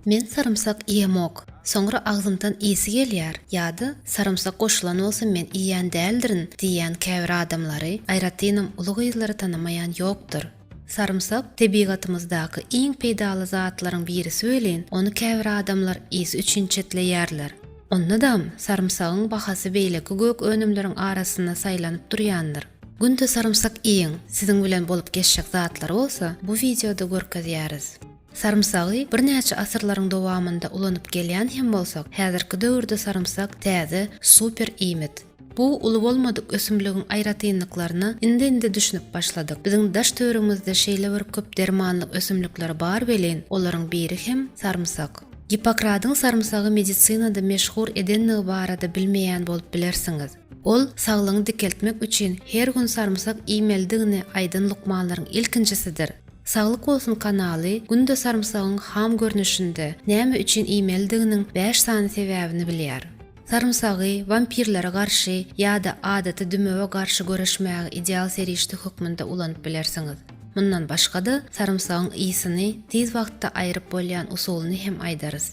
Men sarımsak iyemok. Sonra ağzımdan iyisi gelýär. Ýa-da sarımsak goşulan bolsa men iýen däldirin diýen käbir adamlary aýratynam uly gyzlary tanamayan ýokdur. Sarımsak tebigatymyzdaky iň peýdaly zatlaryň biri söylen, onu käbir adamlar iyisi üçin çetleýärler. Onnadam sarımsagyň bahasy beýleki gök önümleriň arasyna saýlanyp durýandyr. Günde sarımsak iň siziň bilen bolup geçjek zatlar bolsa, bu videoda görkezýäris. Sarımsagy bir näçe asyrlaryň dowamında ulanyp gelýän hem bolsak, häzirki döwürde sarımsak täze super iýmit. Bu uly bolmadyk ösümligiň aýratynlyklaryny indi düşünüp başladyk. Biziň daş töwerimizde şeýle bir köp dermanlyk ösümlikler bar bilen, olaryň biri hem sarımsak. Hipokratyň sarımsagy medisinada meşhur edennigi barada bilmeýän bolup bilersiňiz. Ol saglygyny dikeltmek üçin her gün sarımsak iýmeldigini aýdyn lukmanlaryň ilkinçisidir. Saglyk bolsun kanaly günde sarımsagyň ham görnüşinde näme üçin iýmeldiginiň 5 sany sebäbini bilýär. Sarımsagy vampirlere garşy ýa-da adaty dümöwe garşy göreşmäge ideal serişdi hukmunda ulanyp bilersiňiz. Mundan başga-da sarımsagyň iýsini tez wagtda aýryp bolýan usulyny hem aýdarys.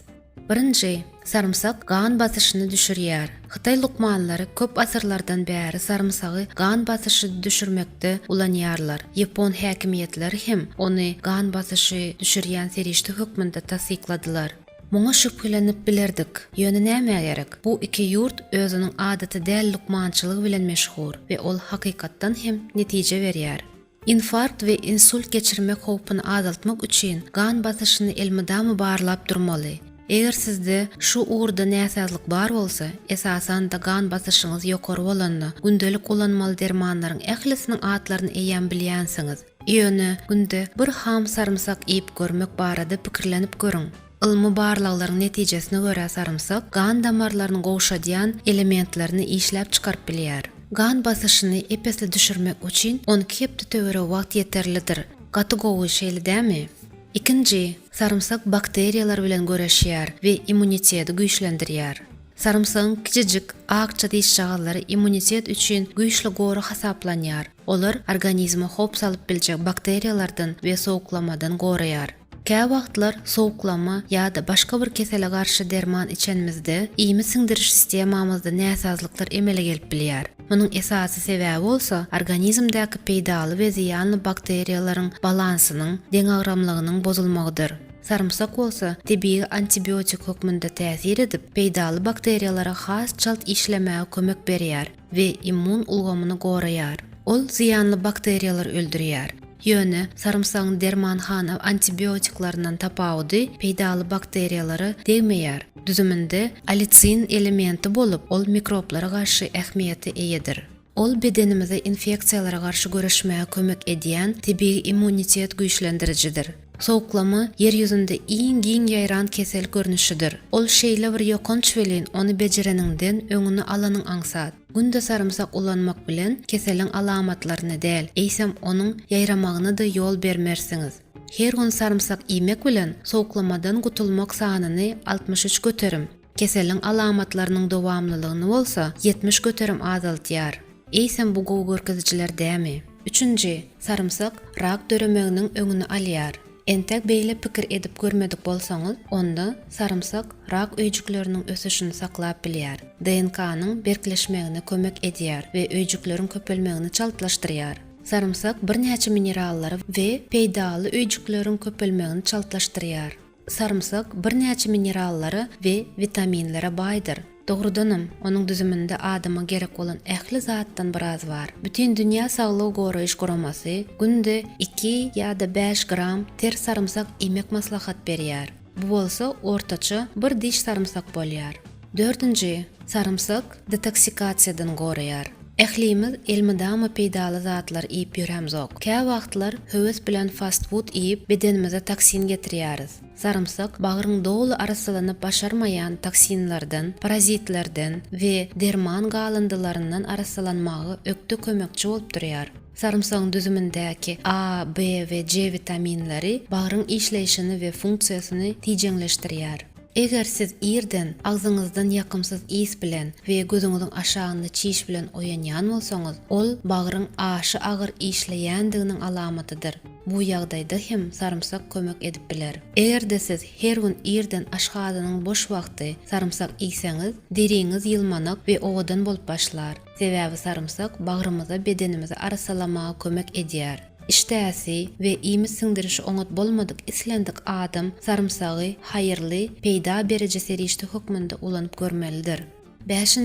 Birinji, sarımsak gan basyşyny düşürýär. Hytaý lukmanlary köp asyrlardan bäri sarımsagy gan basyşy düşürmekde ulanýarlar. Ýapon häkimiýetleri hem ony gan basyşy düşürýän serişdi hukmunda tasdikladylar. Muňa şüphelenip bilerdik. Ýöne näme gerek? Bu iki ýurt özüniň adaty däl lukmançylygy bilen meşhur we ol hakykatdan hem netije berýär. Infarkt we insult geçirmek howpuny azaltmak üçin gan basyşyny elmydamy barlap durmaly. Eger sizde şu uğurda näsazlyk bar bolsa, esasan da gan basyşyňyz ýokary bolanda, gündelik kullanmaly dermanlaryň ählisiniň atlaryny eýen bilýänsiňiz. Ýöne günde bir ham sarımsak iýip görmek barada pikirlenip görüň. Ilmy barlaklaryň netijesine görä sarımsak gan damarlaryny gowşadýan elementlerini işläp çykaryp bilýär. Gan basyşyny epesli düşürmek üçin 12 hepde töwere wagt ýeterlidir. Gaty gowy şeýle dämi? İkinci, sarımsak bakteriyalar bilen göreşýär we immuniteti güýçlendirýär. Sarımsagyň kiçijik akça diýişçagallary immunitet üçin güýçli gory hasaplanýar. Olar organizma hop salyp biljek bakteriyalardan we sowuklamadan goraýar. Kä wagtlar sowuklama ýa-da başga bir kesele garşy derman içenmizde iými siňdiriş sistemamyzda näsazlyklar emele gelip bilýär. Munyň esasy sebäbi bolsa organizmdäki peýdaly we ziýanly bakteriýalaryň balansynyň, deňagramlygynyň bozulmagydyr. Sarımsak bolsa tebii antibiotik hukmunda täsir edip peýdaly bakteriýalara has çalt işlemäge kömek berýär we immun ulgamyny goraýar. Ol ziýanly bakteriýalar öldürýär. Ýöne sarımsagyň dermanhana antibiotiklaryndan tapawdy peýdaly bakteriýalary degmeýär. Düzüminde alicin elementi bolup ol mikroplara garşy ähmiýeti eýedir. Ol bedenimize infeksiýalara garşy göreşmäge kömek edýän tebii immunitet güýçlendirijidir. Sowuklama yer ýüzünde iň ýaýran kesel görnüşidir. Ol şeýle bir ýokanç bilen onu bejereniňden öňüni alanyň aňsat. Günde sarımsak ulanmak bilen keseliň alamatlaryny däl, eýsem onuň ýaýramagyna da ýol bermersiňiz. Her gün sarımsak iýmek bilen sowuklamadan gutulmak sanyny 63 göterim. Keseliň alamatlarynyň dowamlylygyny bolsa 70 göterim azaltýar. Eýsem bu gowy görkezijiler dämi? Üçünji, sarımsak rak döremeginiň öňüni alýar. Entek beýle pikir edip görmedik bolsaňyz, onda sarımsak rak öýjükleriniň ösüşini saklap bilýär. DNK-nyň berkleşmegine kömek edýär we öýjükleriň köpelmegini çaltlaşdyrýar. Sarımsak bir näçe minerallary we peýdaly öýjükleriň köpelmegini çaltlaşdyrýar. Sarımsak bir näçe minerallary we vitaminlere baýdyr. Dogrudanam, onuň düzüminde adama gerek bolan ähli zatdan biraz bar. Bütün dünýä saglygy goraýyş guramasy günde 2 ýa-da 5 gram ter sarımsak iýmek maslahat berýär. Bu bolsa ortaça bir diş sarımsak bolýar. 4. Sarımsak detoksikasiýadan goraýar. Ählimiz elmydamy peýdaly zatlar iýip ýöremzok. Kä wagtlar höwes bilen fast food iýip bedenimize toksin getirýäris. Sarımsak bagyryň dowly arasylanyp başarmaýan toksinlerden, parazitlerden we derman galyndylaryndan arasylanmagy ökde kömekçi bolup durýar. Sarımsagyň düzümindäki A, B we C vitaminleri bagyryň işleýişini we funksiýasyny tijeňleşdirýär. Eger siz irden, ağzınızdan yakımsız is bilen ve gözüňiziň aşağında çiş bilen oyanýan bolsaňyz, ol bagyryň aşy agyr işleýändiginiň alamatydyr. Bu ýagdaýda hem sarımsak kömek edip biler. Egerde siz her gün irden aşgazynyň boş wagty sarımsak iýseňiz, deriňiz ýylmanak we owadan bolup başlar. Sebäbi sarımsak bagrymyza, bedenimize arasalamaga kömek edýär. İştäsi we iými siňdirişi oňat bolmadyk islendik adam sarımsagy haýyrly, peýda berije serişdi hukmunda ulanyp görmelidir. 5.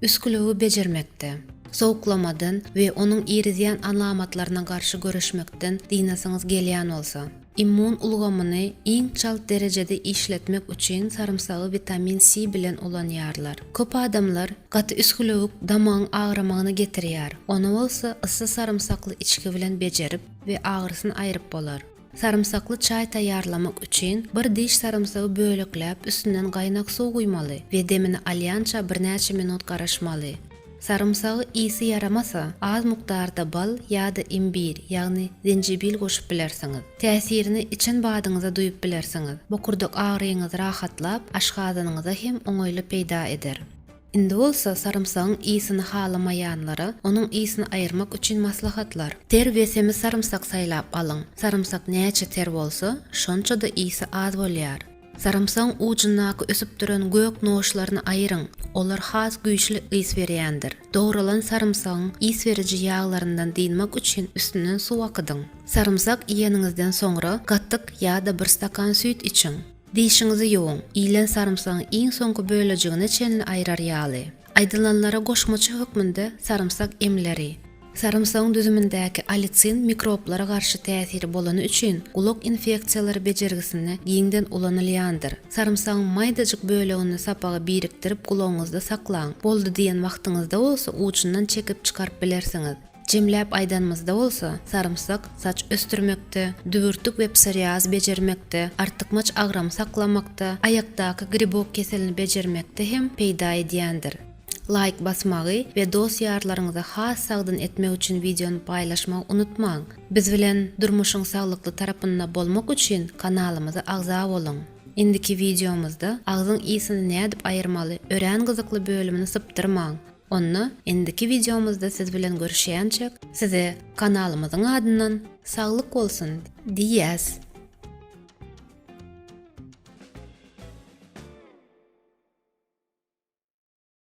Üskülügi bejermekde. Soğuklamadan ve onun iriziyan alamatlarına karşı görüşmekten dinasınız gelýän bolsa, immun ulgamyny iň çal derecede işletmek üçin sarımsağı vitamin C bilen ulanýarlar. Köp adamlar gaty üskülügi damagyň agramagyny getirýär. Onu bolsa ısy sarımsakly içki bilen bejerip we agrysyny aýryp bolar. Sarımsaklı çay taýýarlamak üçin bir diş sarımsagy bölekläp üstünden gaýnak suw guýmaly we demini alýança birnäçe minut garaşmaly. Sarımsağı iyisi yaramasa, az mukdarda bal ýa-da imbir, ýagny zenjibil goşup bilersiňiz. Täsirini için badyňyza duýup bilersiňiz. Bu kurduk agryňyzy rahatlap, aşgazynyňyza hem oňoýly peýda eder. Indi bolsa sarımsagyň iyisini halamaýanlara onuň iyisini aýyrmak üçin maslahatlar. Ter we sarımsak saýlap alyň. Sarımsak näçe ter bolsa, şonça da iyisi az bolýar. Sarımsagyň ujundaky ösüp duran gök noşlaryny aýyryň. Olar has güýçli ys berýändir. Doguralan sarımsagyň ys beriji ýağlaryndan diýmek üçin üstünden suw akydyň. Sarımsak iýeniňizden soňra gattyk ýa-da bir stakan süýt içiň. Dişiňizi ýuwuň. Iýlen sarımsagyň iň soňky bölejigini çenli aýrar ýaly. Aýdylanlara goşmaçy hukmunda sarımsak emleri. Sarımsagyň düzümindäki alitsin mikroplara garşy täsiri bolany üçin gulak infeksiýalary bejergisini giňden ulanylýandyr. Sarımsagyň maýdajyk bölegini sapaga biriktirip gulagyňyzda saklaň. Boldy diýen wagtyňyzda bolsa uçundan çekip çykaryp bilersiňiz. Jemläp aýdanmyzda bolsa, sarımsak saç östürmekde, dübürtük we psoriaz bejermekde, artykmaç agram saklamakda, aýakdaky gribok keselini bejermekde hem peýda edýändir. Like basmagy we dost ýarlaryňyza has sagdyn etmek üçin videonu paýlaşmagy unutmaň. Biz bilen durmuşyň saglykly tarapynda bolmak üçin kanalymyza agza boluň. Indiki videomuzda agzyň iyisini nädip aýyrmaly, örän gyzykly bölümini sypdyrmaň. Onu indiki videomuzda siz bilen görüşýänçek, size kanalymyzyň adyndan saglyk bolsun diýäs.